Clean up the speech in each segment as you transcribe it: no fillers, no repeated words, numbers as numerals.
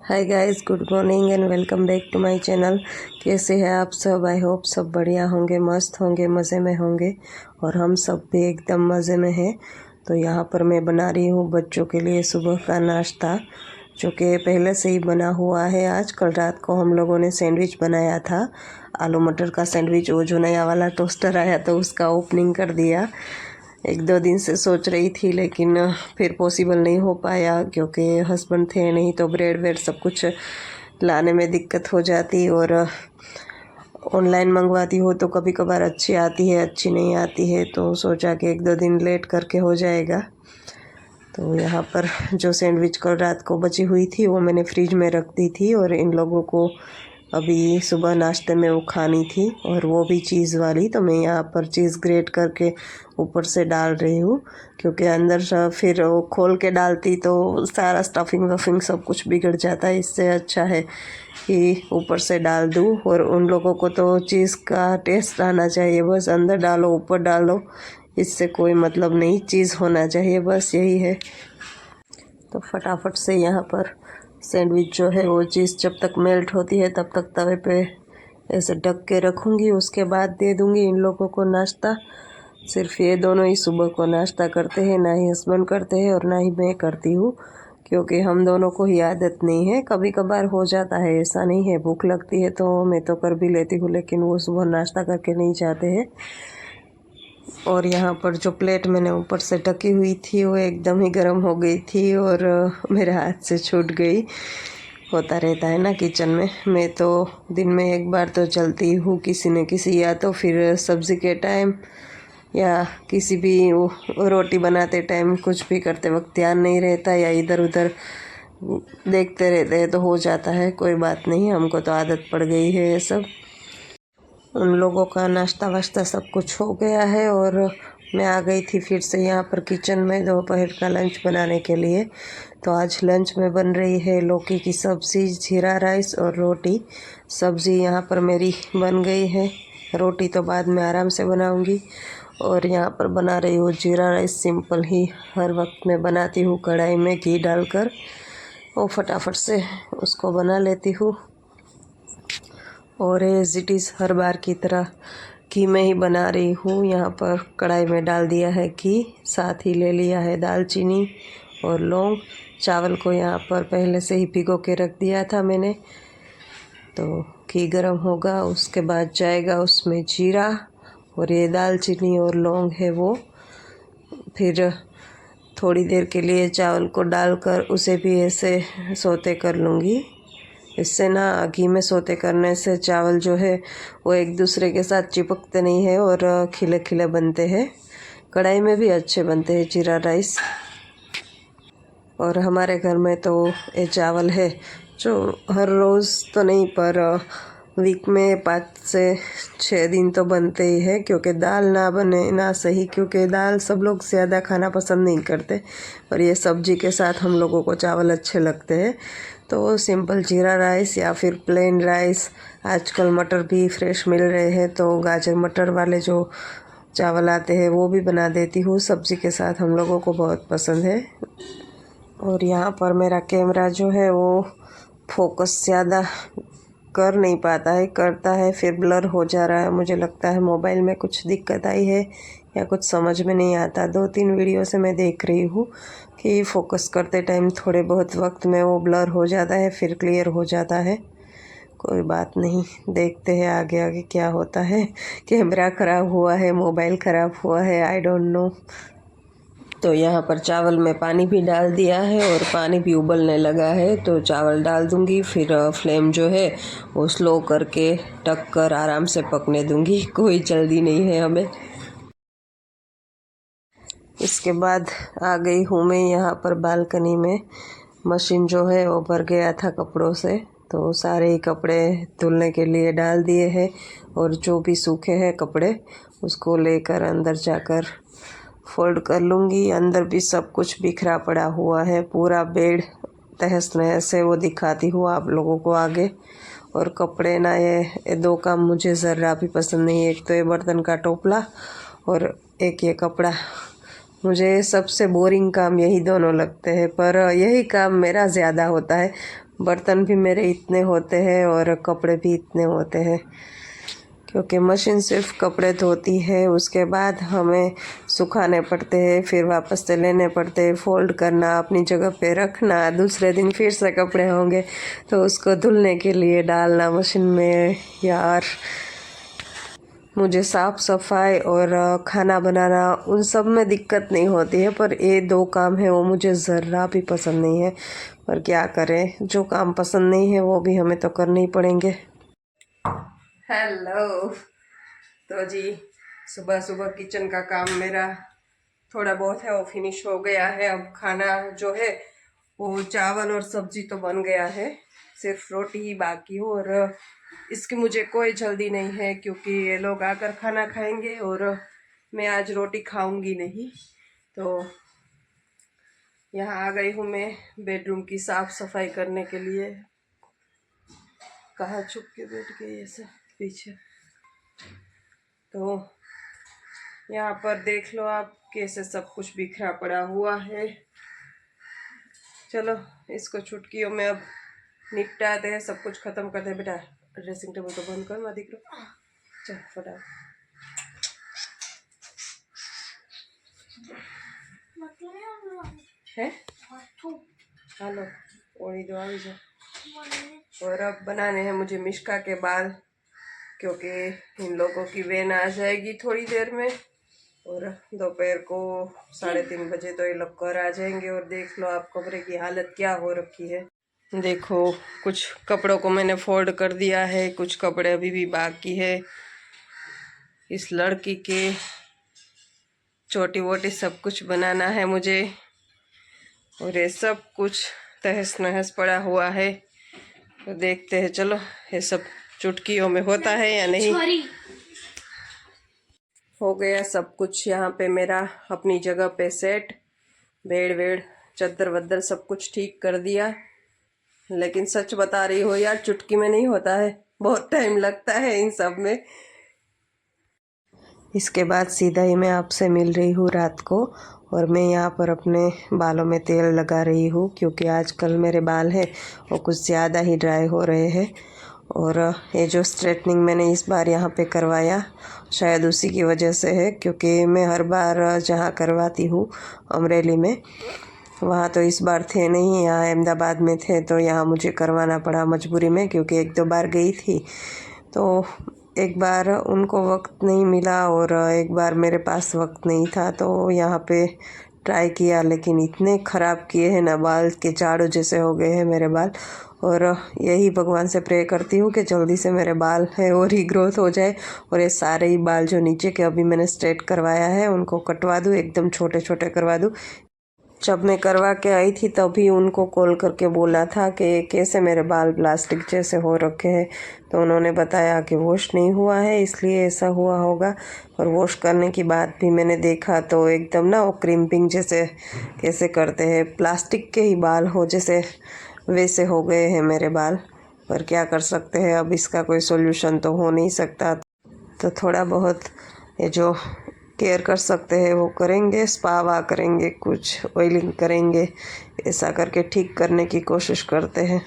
Hi guys, good morning and welcome back to my channel. कैसे हैं आप सब? आई होप सब बढ़िया होंगे, मस्त होंगे, मज़े में होंगे और हम सब भी एकदम मज़े में हैं। तो यहाँ पर मैं बना रही हूँ बच्चों के लिए सुबह का नाश्ता, जो कि पहले से ही बना हुआ है। आज कल रात को हम लोगों ने सैंडविच बनाया था, आलू मटर का सैंडविच। वो जो नया वाला टोस्टर आया तो उसका ओपनिंग कर दिया। एक दो दिन से सोच रही थी, लेकिन फिर पॉसिबल नहीं हो पाया क्योंकि हस्बैंड थे नहीं, तो ब्रेड वेड सब कुछ लाने में दिक्कत हो जाती। और ऑनलाइन मंगवाती हो तो कभी कभार अच्छी आती है, अच्छी नहीं आती है, तो सोचा कि एक दो दिन लेट करके हो जाएगा। तो यहाँ पर जो सैंडविच कल रात को बची हुई थी वो मैंने फ्रिज में रख दी थी, और इन लोगों को अभी सुबह नाश्ते में वो खानी थी, और वो भी चीज़ वाली। तो मैं यहाँ पर चीज़ ग्रेट करके ऊपर से डाल रही हूँ, क्योंकि अंदर फिर वो खोल के डालती तो सारा स्टफिंग वफिंग सब कुछ बिगड़ जाता है। इससे अच्छा है कि ऊपर से डाल दूँ। और उन लोगों को तो चीज़ का टेस्ट आना चाहिए, बस अंदर डालो ऊपर डालो, इससे कोई मतलब नहीं, चीज़ होना चाहिए, बस यही है। तो फटाफट से यहाँ पर सैंडविच जो है वो चीज़ जब तक मेल्ट होती है तब तक तवे पे ऐसे ढक के रखूँगी। उसके बाद दे दूँगी इन लोगों को नाश्ता। सिर्फ ये दोनों ही सुबह को नाश्ता करते हैं, ना ही हस्बैंड करते हैं और ना ही मैं करती हूँ, क्योंकि हम दोनों को ही आदत नहीं है। कभी कभार हो जाता है, ऐसा नहीं है। भूख लगती है तो मैं तो कर भी लेती हूँ, लेकिन वो सुबह नाश्ता करके नहीं जाते हैं। और यहाँ पर जो प्लेट मैंने ऊपर से ढकी हुई थी वो एकदम ही गर्म हो गई थी और मेरे हाथ से छूट गई। होता रहता है ना किचन में। मैं तो दिन में एक बार तो चलती हूँ किसी न किसी, या तो फिर सब्ज़ी के टाइम या किसी भी रोटी बनाते टाइम, कुछ भी करते वक्त ध्यान नहीं रहता या इधर उधर देखते रहते हैं तो हो जाता है। कोई बात नहीं, हमको तो आदत पड़ गई है ये सब। उन लोगों का नाश्ता वाश्ता सब कुछ हो गया है और मैं आ गई थी फिर से यहाँ पर किचन में दोपहर का लंच बनाने के लिए। तो आज लंच में बन रही है लौकी की सब्ज़ी, जीरा राइस और रोटी। सब्ज़ी यहाँ पर मेरी बन गई है, रोटी तो बाद में आराम से बनाऊंगी। और यहाँ पर बना रही हूँ जीरा राइस, सिंपल ही हर वक्त मैं बनाती हूँ, कढ़ाई में घी डालकर। वो फटाफट से उसको बना लेती हूँ और एज इट इज़ हर बार की तरह घी में ही बना रही हूँ। यहाँ पर कढ़ाई में डाल दिया है घी, साथ ही ले लिया है दालचीनी और लौंग। चावल को यहाँ पर पहले से ही भिगो के रख दिया था मैंने। तो घी गर्म होगा, उसके बाद जाएगा उसमें जीरा, और ये दालचीनी और लौंग है वो। फिर थोड़ी देर के लिए चावल को डालकर उसे भी ऐसे सौते कर लूँगी। इससे ना घी में सौते करने से चावल जो है वो एक दूसरे के साथ चिपकते नहीं है और खिले खिले बनते हैं। कढ़ाई में भी अच्छे बनते हैं जीरा राइस। और हमारे घर में तो ये चावल है जो हर रोज़ तो नहीं, पर वीक में 5 से 6 दिन तो बनते ही है। क्योंकि दाल ना बने ना सही, क्योंकि दाल सब लोग ज़्यादा खाना पसंद नहीं करते, पर ये सब्जी के साथ हम लोगों को चावल अच्छे लगते हैं। तो सिंपल जीरा राइस या फिर प्लेन राइस, आजकल मटर भी फ्रेश मिल रहे हैं तो गाजर मटर वाले जो चावल आते हैं वो भी बना देती हूँ। सब्ज़ी के साथ हम लोगों को बहुत पसंद है। और यहाँ पर मेरा कैमरा जो है वो फोकस ज़्यादा कर नहीं पाता है, करता है फिर ब्लर हो जा रहा है। मुझे लगता है मोबाइल में कुछ दिक्कत आई है या कुछ समझ में नहीं आता। 2-3 वीडियो से मैं देख रही हूँ कि फोकस करते टाइम थोड़े बहुत वक्त में वो ब्लर हो जाता है, फिर क्लियर हो जाता है। कोई बात नहीं, देखते हैं आगे आगे क्या होता है। कैमरा ख़राब हुआ है, मोबाइल ख़राब हुआ है, आई डोंट नो। तो यहाँ पर चावल में पानी भी डाल दिया है और पानी भी उबलने लगा है, तो चावल डाल दूँगी। फिर फ्लेम जो है वो स्लो करके ढक कर आराम से पकने दूँगी, कोई जल्दी नहीं है हमें। इसके बाद आ गई हूँ मैं यहाँ पर बालकनी में। मशीन जो है वो भर गया था कपड़ों से, तो सारे ही कपड़े धुलने के लिए डाल दिए हैं। और जो भी सूखे हैं कपड़े उसको लेकर अंदर जाकर फोल्ड कर लूँगी। अंदर भी सब कुछ बिखरा पड़ा हुआ है, पूरा बेड तहस नहस है, वो दिखाती हूँ आप लोगों को आगे। और कपड़े ना, ये दो काम मुझे ज़रा भी पसंद नहीं है। एक तो ये बर्तन का टोपला और एक ये कपड़ा। मुझे सबसे बोरिंग काम यही दोनों लगते हैं, पर यही काम मेरा ज़्यादा होता है। बर्तन भी मेरे इतने होते हैं और कपड़े भी इतने होते हैं, क्योंकि मशीन सिर्फ कपड़े धोती है, उसके बाद हमें सुखाने पड़ते हैं, फिर वापस से लेने पड़ते हैं, फोल्ड करना, अपनी जगह पे रखना, दूसरे दिन फिर से कपड़े होंगे तो उसको धुलने के लिए डालना मशीन में। यार मुझे साफ़ सफाई और खाना बनाना उन सब में दिक्कत नहीं होती है, पर ये दो काम है वो मुझे ज़रा भी पसंद नहीं है। पर क्या करें, जो काम पसंद नहीं है वो भी हमें तो करने ही पड़ेंगे। हेलो, तो जी सुबह सुबह किचन का काम मेरा थोड़ा बहुत है वो फिनिश हो गया है। अब खाना जो है वो चावल और सब्जी तो बन गया है, सिर्फ रोटी ही बाकी हो। और इसकी मुझे कोई जल्दी नहीं है, क्योंकि ये लोग आकर खाना खाएंगे और मैं आज रोटी खाऊंगी नहीं। तो यहाँ आ गई हूँ मैं बेडरूम की साफ़ सफाई करने के लिए। कहाँ छुप के बैठ गई ऐसे पीछे। तो यहाँ पर देख लो आप कैसे सब कुछ बिखरा पड़ा हुआ है। चलो इसको छुटकियों में अब निपटाते हैं, सब कुछ खत्म करते हैं। बेटा ड्रेसिंग टेबल को बंद कर, मत दिख लो, चल फटाफट। है हेलो ओढ़ी दो आ जाओ। और अब बनाने हैं मुझे मिश्का के बाल, क्योंकि इन लोगों की वैन आ जाएगी थोड़ी देर में, और दोपहर को 3:30 बजे तो ये लोग घर आ जाएंगे। और देख लो आप कमरे की हालत क्या हो रखी है। देखो कुछ कपड़ों को मैंने फोल्ड कर दिया है, कुछ कपड़े अभी भी बाकी है। इस लड़की के छोटी वोटी सब कुछ बनाना है मुझे, और ये सब कुछ तहस नहस पड़ा हुआ है। तो देखते हैं, चलो ये सब चुटकियों में होता है या नहीं। हो गया सब कुछ यहाँ पे मेरा अपनी जगह पे सेट, बेड वेड चद्दर वद्दर सब कुछ ठीक कर दिया। लेकिन सच बता रही हो यार, चुटकी में नहीं होता है, बहुत टाइम लगता है इन सब में। इसके बाद सीधा ही मैं आपसे मिल रही हूँ रात को, और मैं यहाँ पर अपने बालों में तेल लगा रही हूँ, क्योंकि आजकल मेरे बाल हैं वो कुछ ज़्यादा ही ड्राई हो रहे हैं। और ये जो स्ट्रेटनिंग मैंने इस बार यहाँ पे करवाया शायद उसी की वजह से है, क्योंकि मैं हर बार जहाँ करवाती हूँ अमरेली में, वहाँ तो इस बार थे नहीं, यहाँ अहमदाबाद में थे, तो यहाँ मुझे करवाना पड़ा मजबूरी में, क्योंकि 1-2 बार गई थी। तो एक बार उनको वक्त नहीं मिला और एक बार मेरे पास वक्त नहीं था, तो यहाँ पे ट्राई किया, लेकिन इतने ख़राब किए हैं ना, बाल के झाड़ू जैसे हो गए हैं मेरे बाल। और यही भगवान से प्रे करती हूँ कि जल्दी से मेरे बाल है और ही ग्रोथ हो जाए, और ये सारे ही बाल जो नीचे के अभी मैंने स्ट्रेट करवाया है उनको कटवा दूँ, एकदम छोटे छोटे करवा दूँ। जब मैं करवा के आई थी तभी उनको कॉल करके बोला था कि कैसे मेरे बाल प्लास्टिक जैसे हो रखे हैं, तो उन्होंने बताया कि वॉश नहीं हुआ है इसलिए ऐसा हुआ होगा। और वॉश करने की बात भी मैंने देखा तो एकदम ना वो क्रिम्पिंग जैसे कैसे करते हैं, प्लास्टिक के ही बाल हो जैसे वैसे हो गए हैं मेरे बाल। पर क्या कर सकते हैं, अब इसका कोई सोल्यूशन तो हो नहीं सकता। तो थोड़ा बहुत ये जो केयर कर सकते हैं वो करेंगे, स्पा वा करेंगे, कुछ ऑयलिंग करेंगे, ऐसा करके ठीक करने की कोशिश करते हैं।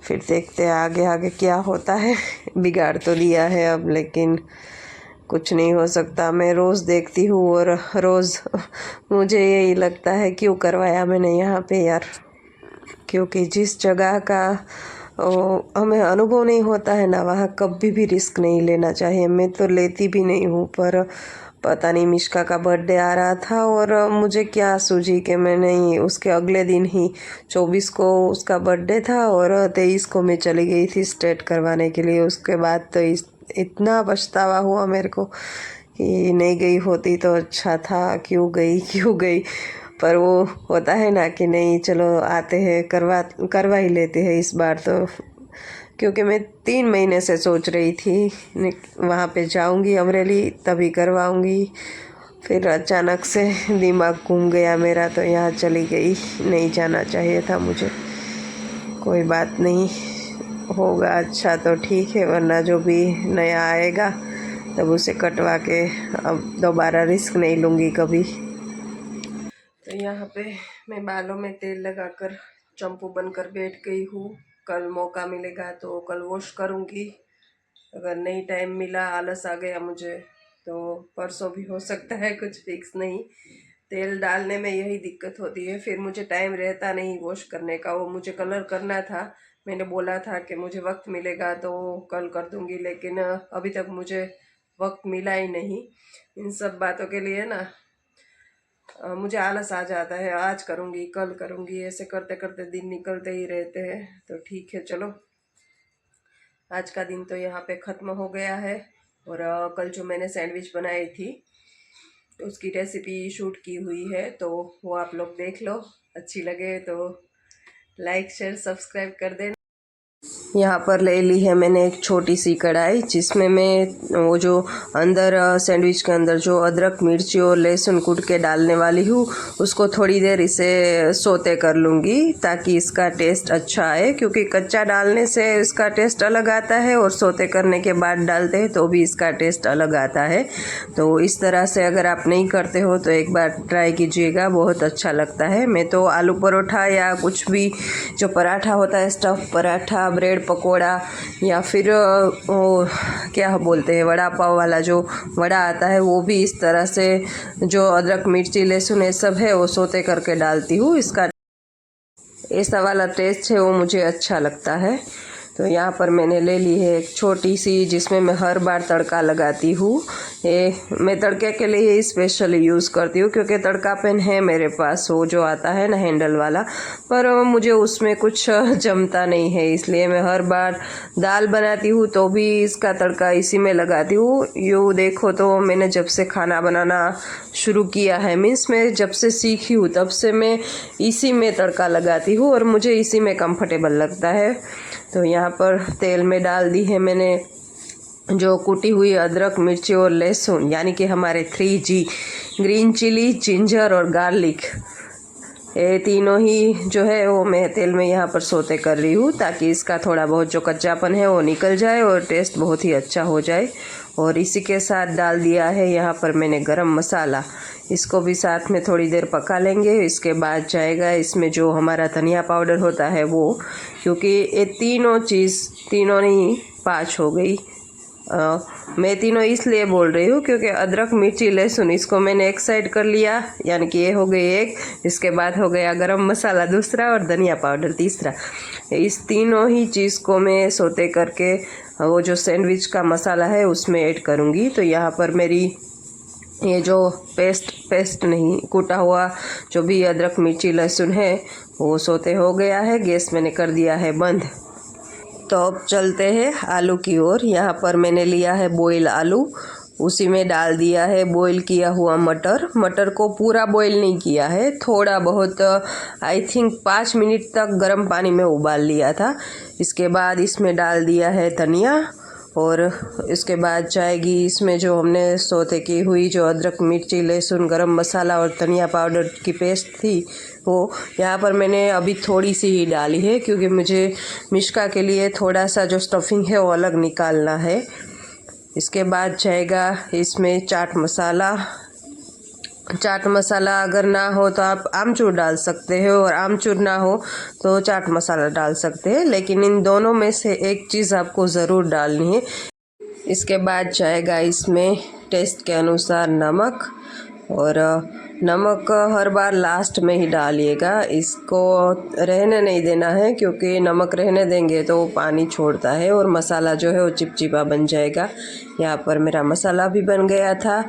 फिर देखते हैं आगे आगे क्या होता है। बिगाड़ तो दिया है अब, लेकिन कुछ नहीं हो सकता। मैं रोज़ देखती हूँ और रोज़ मुझे यही लगता है क्यों करवाया मैंने यहाँ पे यार, क्योंकि जिस जगह का हमें अनुभव नहीं होता है ना, वहाँ कभी भी रिस्क नहीं लेना चाहिए। मैं तो लेती भी नहीं हूँ, पर पता नहीं मिश्का का बर्थडे आ रहा था और मुझे क्या सूझी कि मैं नहीं, उसके अगले दिन ही 24 को उसका बर्थडे था और 23 को मैं चली गई थी स्ट्रेट करवाने के लिए। उसके बाद तो इतना पछतावा हुआ मेरे को कि नहीं गई होती तो अच्छा था, क्यों गई। पर वो होता है ना कि नहीं चलो आते हैं, करवा ही लेते हैं इस बार तो, क्योंकि मैं 3 महीने से सोच रही थी वहाँ पे जाऊँगी अमरेली तभी करवाऊँगी। फिर अचानक से दिमाग घूम गया मेरा, तो यहाँ चली गई, नहीं जाना चाहिए था मुझे। कोई बात नहीं, होगा अच्छा तो ठीक है, वरना जो भी नया आएगा तब उसे कटवा के अब दोबारा रिस्क नहीं लूँगी कभी। तो यहाँ पे मैं बालों में तेल लगाकर चंपू बनकर बैठ गई हूँ। कल मौका मिलेगा तो कल वॉश करूँगी। अगर नहीं टाइम मिला, आलस आ गया मुझे, तो परसों भी हो सकता है, कुछ फिक्स नहीं। तेल डालने में यही दिक्कत होती है, फिर मुझे टाइम रहता नहीं वॉश करने का। वो मुझे कलर करना था, मैंने बोला था कि मुझे वक्त मिलेगा तो कल कर दूँगी, लेकिन अभी तक मुझे वक्त मिला ही नहीं। इन सब बातों के लिए ना मुझे आलस आ जाता है। आज करूँगी, कल करूँगी, ऐसे करते करते दिन निकलते ही रहते हैं। तो ठीक है, चलो आज का दिन तो यहाँ पे ख़त्म हो गया है। और कल जो मैंने सैंडविच बनाई थी उसकी रेसिपी शूट की हुई है, तो वो आप लोग देख लो। अच्छी लगे तो लाइक शेयर सब्सक्राइब कर देना। यहाँ पर ले ली है मैंने एक छोटी सी कढ़ाई, जिसमें मैं वो जो अंदर सैंडविच के अंदर जो अदरक मिर्ची और लहसुन कूट के डालने वाली हूँ, उसको थोड़ी देर इसे सोते कर लूँगी ताकि इसका टेस्ट अच्छा आए। क्योंकि कच्चा डालने से इसका टेस्ट अलग आता है और सोते करने के बाद डालते हैं तो भी इसका टेस्ट अलग आता है। तो इस तरह से अगर आप नहीं करते हो तो एक बार ट्राई कीजिएगा, बहुत अच्छा लगता है। मैं तो आलू परोठा या कुछ भी जो पराठा होता है, स्टफ़ पराठा, ब्रेड पकोड़ा, या फिर वो क्या बोलते हैं वड़ा पाव वाला जो वड़ा आता है, वो भी इस तरह से जो अदरक मिर्ची लहसुन ये सब है वो सोते करके डालती हूँ। इसका ऐसा वाला टेस्ट है वो मुझे अच्छा लगता है। तो यहाँ पर मैंने ले ली है एक छोटी सी, जिसमें मैं हर बार तड़का लगाती हूँ। ये मैं तड़के के लिए ही स्पेशली यूज़ करती हूँ, क्योंकि तड़का पेन है मेरे पास, वो जो आता है ना हैंडल वाला, पर मुझे उसमें कुछ जमता नहीं है। इसलिए मैं हर बार दाल बनाती हूँ तो भी इसका तड़का इसी में लगाती हूँ। यूँ देखो तो मैंने जब से खाना बनाना शुरू किया है, मीन्स मैं जब से सीखी हूँ तब से मैं इसी में तड़का लगाती हूँ और मुझे इसी में कंफर्टेबल लगता है। तो यहाँ पर तेल में डाल दी है मैंने जो कुटी हुई अदरक मिर्ची और लहसुन, यानी कि हमारे 3G, ग्रीन चिली, जिंजर और गार्लिक, ये तीनों ही जो है वो मैं तेल में यहाँ पर सोते कर रही हूँ, ताकि इसका थोड़ा बहुत जो कच्चापन है वो निकल जाए और टेस्ट बहुत ही अच्छा हो जाए। और इसी के साथ डाल दिया है यहाँ पर मैंने गरम मसाला, इसको भी साथ में थोड़ी देर पका लेंगे। इसके बाद जाएगा इसमें जो हमारा धनिया पाउडर होता है वो, क्योंकि ये तीनों नहीं 5 हो गई। मैं तीनों इसलिए बोल रही हूँ क्योंकि अदरक मिर्ची लहसुन इसको मैंने एक साइड कर लिया, यानी कि ये हो गई एक। इसके बाद हो गया गरम मसाला दूसरा और धनिया पाउडर तीसरा। इस तीनों ही चीज़ को मैं सोते करके वो जो सैंडविच का मसाला है उसमें ऐड करूँगी। तो यहाँ पर मेरी ये जो पेस्ट नहीं, कूटा हुआ जो भी अदरक मिर्ची लहसुन है वो सोते हो गया है। गैस मैंने कर दिया है बंद। तो अब चलते हैं आलू की ओर। यहाँ पर मैंने लिया है बॉयल आलू, उसी में डाल दिया है बॉईल किया हुआ मटर। मटर को पूरा बॉईल नहीं किया है, थोड़ा बहुत आई थिंक 5 मिनट तक गर्म पानी में उबाल लिया था। इसके बाद इसमें डाल दिया है धनिया, और इसके बाद जाएगी इसमें जो हमने सोते की हुई जो अदरक मिर्ची लहसुन गरम मसाला और धनिया पाउडर की पेस्ट थी वो। यहाँ पर मैंने अभी थोड़ी सी ही डाली है, क्योंकि मुझे मिश्का के लिए थोड़ा सा जो स्टफिंग है वो अलग निकालना है। इसके बाद जाएगा इसमें चाट मसाला अगर ना हो तो आप आमचूर डाल सकते हो, और आमचूर ना हो तो चाट मसाला डाल सकते हैं, लेकिन इन दोनों में से एक चीज़ आपको ज़रूर डालनी है। इसके बाद जाएगा इसमें टेस्ट के अनुसार नमक, और नमक हर बार लास्ट में ही डालिएगा, इसको रहने नहीं देना है, क्योंकि नमक रहने देंगे तो वो पानी छोड़ता है और मसाला जो है वो चिपचिपा बन जाएगा। यहाँ पर मेरा मसाला भी बन गया था,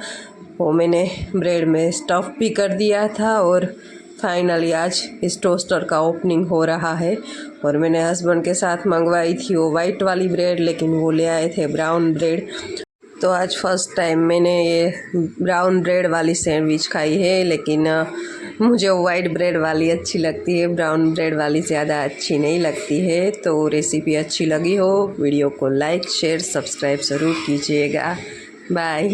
वो मैंने ब्रेड में स्टफ़ भी कर दिया था। और फाइनली आज इस टोस्टर का ओपनिंग हो रहा है। और मैंने हस्बैंड के साथ मंगवाई थी वो वाइट वाली ब्रेड, लेकिन वो ले आए थे ब्राउन ब्रेड। तो आज फर्स्ट टाइम मैंने ये ब्राउन ब्रेड वाली सैंडविच खाई है, लेकिन मुझे वाइट ब्रेड वाली अच्छी लगती है, ब्राउन ब्रेड वाली ज़्यादा अच्छी नहीं लगती है। तो रेसिपी अच्छी लगी हो वीडियो को लाइक शेयर सब्सक्राइब ज़रूर कीजिएगा। बाय।